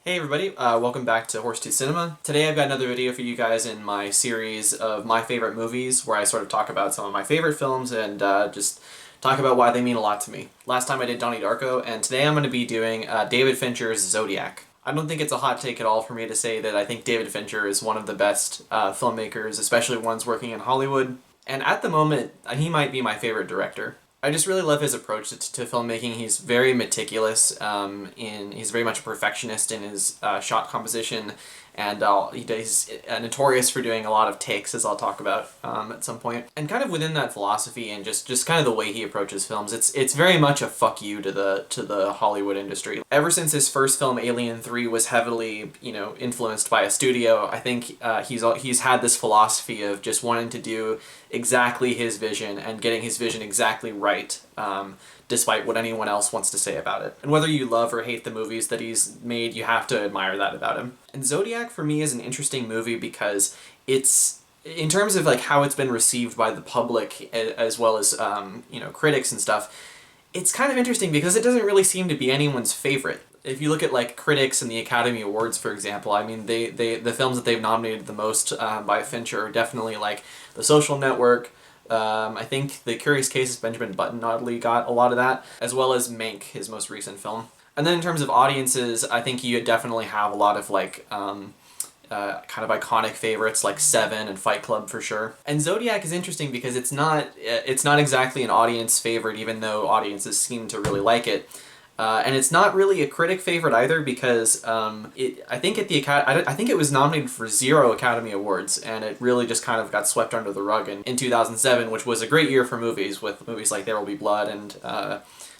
Hey everybody, welcome back to Horsetooth Cinema. Today I've got another video for you guys in my series of my favorite movies where I sort of talk about some of my favorite films and just talk about why they mean a lot to me. Last time I did Donnie Darko, and today I'm going to be doing David Fincher's Zodiac. I don't think it's a hot take at all for me to say that I think David Fincher is one of the best filmmakers, especially ones working in Hollywood. And at the moment, he might be my favorite director. I just really love his approach to filmmaking. He's very meticulous. He's very much a perfectionist in his shot composition, and he's notorious for doing a lot of takes, as I'll talk about at some point. And kind of within that philosophy and just kind of the way he approaches films, it's very much a fuck you to the Hollywood industry. Ever since his first film Alien 3 was heavily influenced by a studio, I think he's had this philosophy of just wanting to do exactly his vision and getting his vision exactly right, despite what anyone else wants to say about it. And whether you love or hate the movies that he's made, you have to admire that about him. And Zodiac for me is an interesting movie because it's, in terms of like how it's been received by the public as well as critics and stuff, it's kind of interesting because it doesn't really seem to be anyone's favorite. If you look at like critics and the Academy Awards, for example, I mean, the films that they've nominated the most by Fincher are definitely like The Social Network. I think The Curious Case of Benjamin Button oddly got a lot of that, as well as Mank, his most recent film. And then in terms of audiences, I think you definitely have a lot of like kind of iconic favorites like Seven and Fight Club for sure. And Zodiac is interesting because it's not exactly an audience favorite, even though audiences seem to really like it. And it's not really a critic favorite either because I think it was nominated for 0 Academy Awards, and it really just kind of got swept under the rug in 2007, which was a great year for movies, with movies like There Will Be Blood and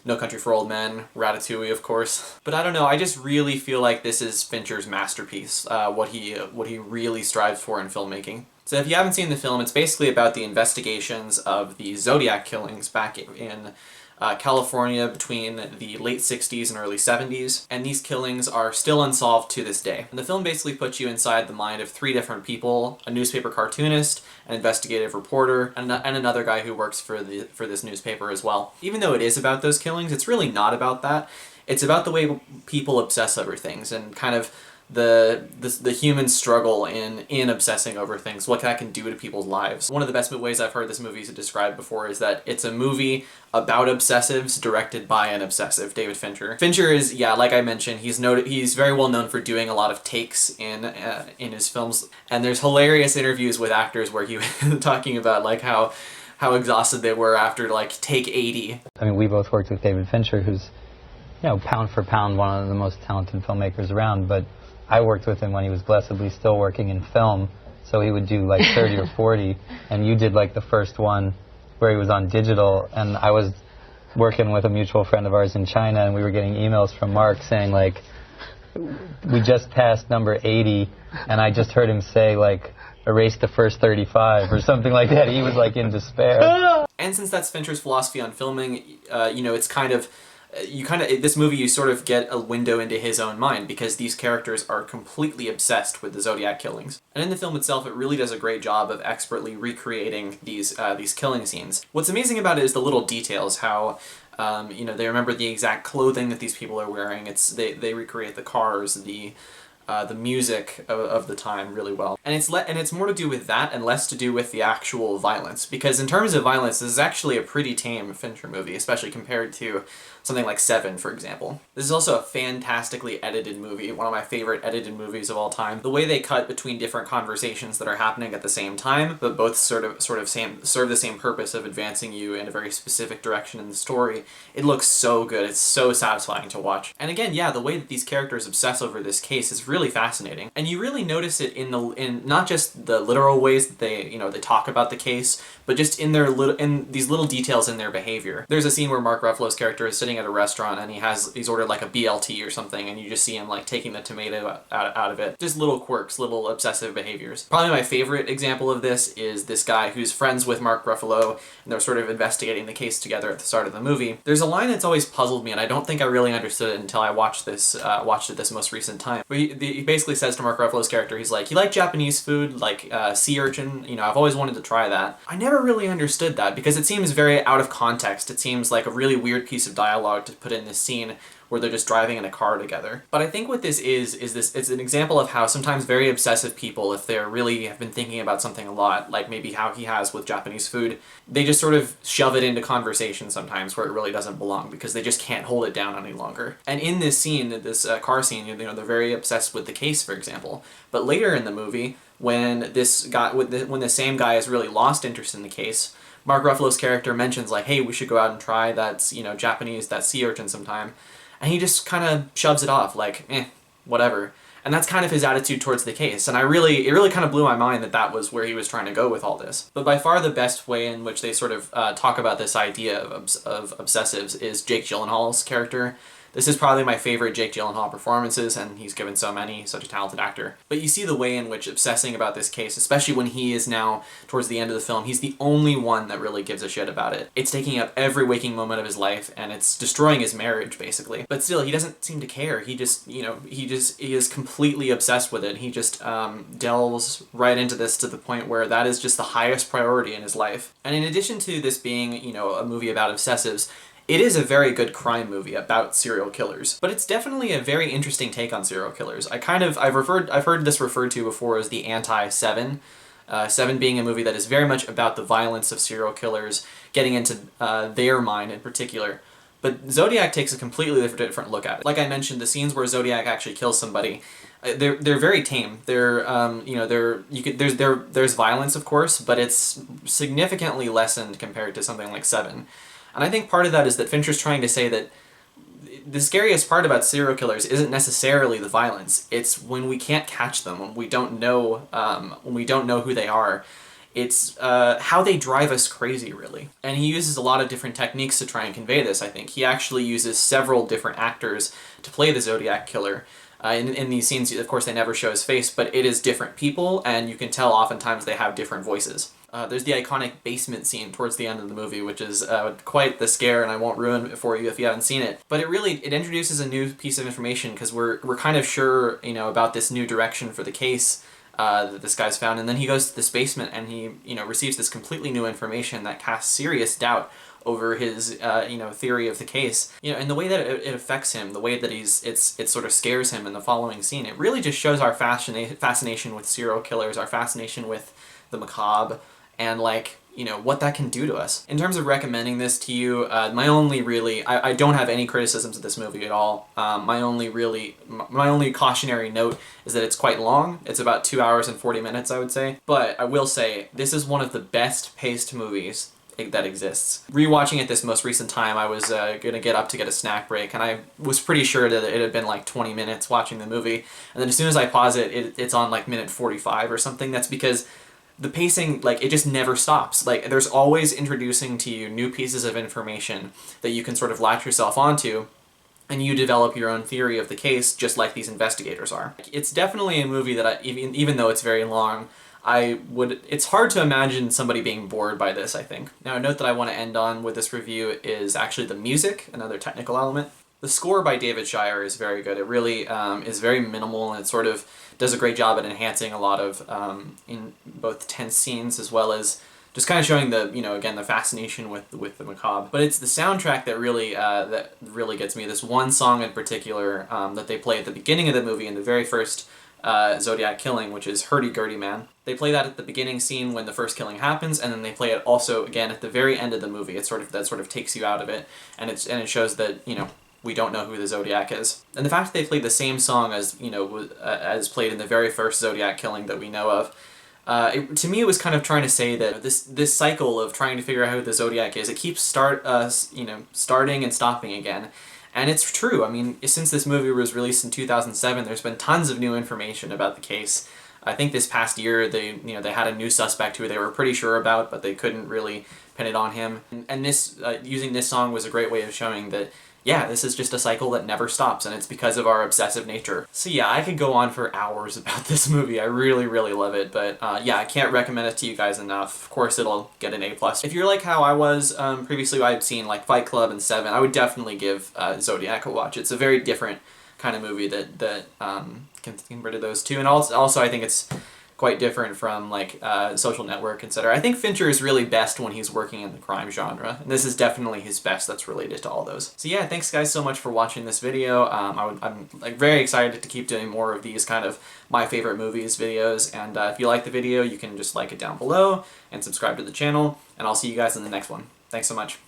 No Country for Old Men, Ratatouille, of course. But I don't know, I just really feel like this is Fincher's masterpiece, what he really strives for in filmmaking. So if you haven't seen the film, it's basically about the investigations of the Zodiac killings back in California between the late 60s and early 70s, and these killings are still unsolved to this day. And the film basically puts you inside the mind of 3 different people: a newspaper cartoonist, an investigative reporter, and another guy who works for this newspaper as well. Even though it is about those killings, it's really not about that. It's about the way people obsess over things and kind of the human struggle in obsessing over things, what that can do to people's lives. One of the best ways I've heard this movie described before is that it's a movie about obsessives directed by an obsessive, David Fincher. Fincher is, yeah, like I mentioned, he's very well known for doing a lot of takes in his films, and there's hilarious interviews with actors where he talking about like how exhausted they were after like take 80. I mean, we both worked with David Fincher, who's, pound for pound one of the most talented filmmakers around, but I worked with him when he was blessedly still working in film, so he would do like 30 or 40, and you did like the first one where he was on digital, and I was working with a mutual friend of ours in China, and we were getting emails from Mark saying like, we just passed number 80, and I just heard him say like, erase the first 35 or something like that. He was like in despair. And since that's Fincher's philosophy on filming, it's kind of, this movie, you sort of get a window into his own mind because these characters are completely obsessed with the Zodiac killings. And in the film itself, it really does a great job of expertly recreating these killing scenes. What's amazing about it is the little details, how they remember the exact clothing that these people are wearing. They recreate the cars, the music of the time really well. And it's more to do with that and less to do with the actual violence, because in terms of violence, this is actually a pretty tame Fincher movie, especially compared to something like Seven, for example. This is also a fantastically edited movie, one of my favorite edited movies of all time. The way they cut between different conversations that are happening at the same time, but both serve the same purpose of advancing you in a very specific direction in the story, it looks so good. It's so satisfying to watch. And again, yeah, the way that these characters obsess over this case is really fascinating. And you really notice it in not just the literal ways that they talk about the case, but just in these little details in their behavior. There's a scene where Mark Ruffalo's character is sitting at a restaurant and he's ordered like a BLT or something, and you just see him like taking the tomato out of it. Just little quirks, little obsessive behaviors. Probably my favorite example of this is this guy who's friends with Mark Ruffalo, and they're sort of investigating the case together at the start of the movie. There's a line that's always puzzled me, and I don't think I really understood it until I watched it this most recent time. But he basically says to Mark Ruffalo's character, he's like, "You like Japanese food, like sea urchin? I've always wanted to try that." I never really understood that because it seems very out of context. It seems like a really weird piece of dialogue to put in this scene where they're just driving in a car together. But I think what this is this, it's an example of how sometimes very obsessive people, if they're really have been thinking about something a lot, like maybe how he has with Japanese food, they just sort of shove it into conversation sometimes where it really doesn't belong because they just can't hold it down any longer. And in this scene, this car scene, you know, they're very obsessed with the case, for example. But later in the movie, when this guy, when the same guy has really lost interest in the case, Mark Ruffalo's character mentions like, hey, we should go out and try that, you know, Japanese, that sea urchin sometime. And he just kind of shoves it off like, whatever. And that's kind of his attitude towards the case. And it really kind of blew my mind that that was where he was trying to go with all this. But by far the best way in which they sort of talk about this idea of obsessives is Jake Gyllenhaal's character. This is probably my favorite Jake Gyllenhaal performances, and he's given so many, he's such a talented actor. But you see the way in which obsessing about this case, especially when he is now towards the end of the film, he's the only one that really gives a shit about it. It's taking up every waking moment of his life, and it's destroying his marriage, basically. But still, he doesn't seem to care. He just, you know, he is completely obsessed with it. He just delves right into this to the point where that is just the highest priority in his life. And in addition to this being, you know, a movie about obsessives, it is a very good crime movie about serial killers, but it's definitely a very interesting take on serial killers. I've heard this referred to before as the anti-Seven. Seven being a movie that is very much about the violence of serial killers, getting into their mind in particular. But Zodiac takes a completely different look at it. Like I mentioned, the scenes where Zodiac actually kills somebody, they're very tame. They're there's violence, of course, but it's significantly lessened compared to something like Seven. And I think part of that is that Fincher's trying to say that the scariest part about serial killers isn't necessarily the violence. It's when we can't catch them, when we don't know who they are. It's how they drive us crazy, really. And he uses a lot of different techniques to try and convey this, I think. He actually uses several different actors to play the Zodiac killer. In these scenes, of course, they never show his face, but it is different people, and you can tell oftentimes they have different voices. There's the iconic basement scene towards the end of the movie, which is quite the scare, and I won't ruin it for you if you haven't seen it. But it introduces a new piece of information because we're kind of sure, you know, about this new direction for the case that this guy's found, and then he goes to this basement and he, you know, receives this completely new information that casts serious doubt over his theory of the case, you know, and the way that it affects him, the way that it sort of scares him in the following scene. It really just shows our fascination with serial killers, our fascination with the macabre, and like, you know, what that can do to us. In terms of recommending this to you, my only I don't have any criticisms of this movie at all. My only cautionary note is that it's quite long. It's about 2 hours and 40 minutes, I would say. But I will say, this is one of the best paced movies that exists. Rewatching it this most recent time, I was gonna get up to get a snack break, and I was pretty sure that it had been like 20 minutes watching the movie, and then as soon as I pause it's on like minute 45 or something. That's because the pacing, like, it just never stops. Like, there's always introducing to you new pieces of information that you can sort of latch yourself onto, and you develop your own theory of the case, just like these investigators are. It's definitely a movie that even though it's very long, it's hard to imagine somebody being bored by this, I think. Now, a note that I want to end on with this review is actually the music, another technical element. The score by David Shire is very good. It really is very minimal, and it sort of does a great job at enhancing a lot of in both tense scenes as well as just kind of showing the, you know, again, the fascination with the macabre. But it's the soundtrack that really gets me. This one song in particular that they play at the beginning of the movie in the very first Zodiac killing, which is Hurdy Gurdy Man. They play that at the beginning scene when the first killing happens, and then they play it also again at the very end of the movie. That sort of takes you out of it, and it shows that, you know, we don't know who the Zodiac is. And the fact that they played the same song as, you know, as played in the very first Zodiac killing that we know of, to me it was kind of trying to say that this cycle of trying to figure out who the Zodiac is, it keeps starting and stopping again. And it's true. I mean, since this movie was released in 2007, there's been tons of new information about the case. I think this past year they had a new suspect who they were pretty sure about, but they couldn't really pin it on him. And this using this song was a great way of showing that, yeah, this is just a cycle that never stops, and it's because of our obsessive nature. So yeah, I could go on for hours about this movie. I really, really love it, but yeah, I can't recommend it to you guys enough. Of course, it'll get an A+. If you're like how I was previously, I've seen like Fight Club and Seven, I would definitely give Zodiac a watch. It's a very different kind of movie that can get rid of those two, and also I think it's quite different from like Social Network, etc. I think Fincher is really best when he's working in the crime genre, and this is definitely his best that's related to all those. So yeah, thanks guys so much for watching this video. I'm like very excited to keep doing more of these kind of my favorite movies videos, and if you like the video, you can just like it down below and subscribe to the channel, and I'll see you guys in the next one. Thanks so much.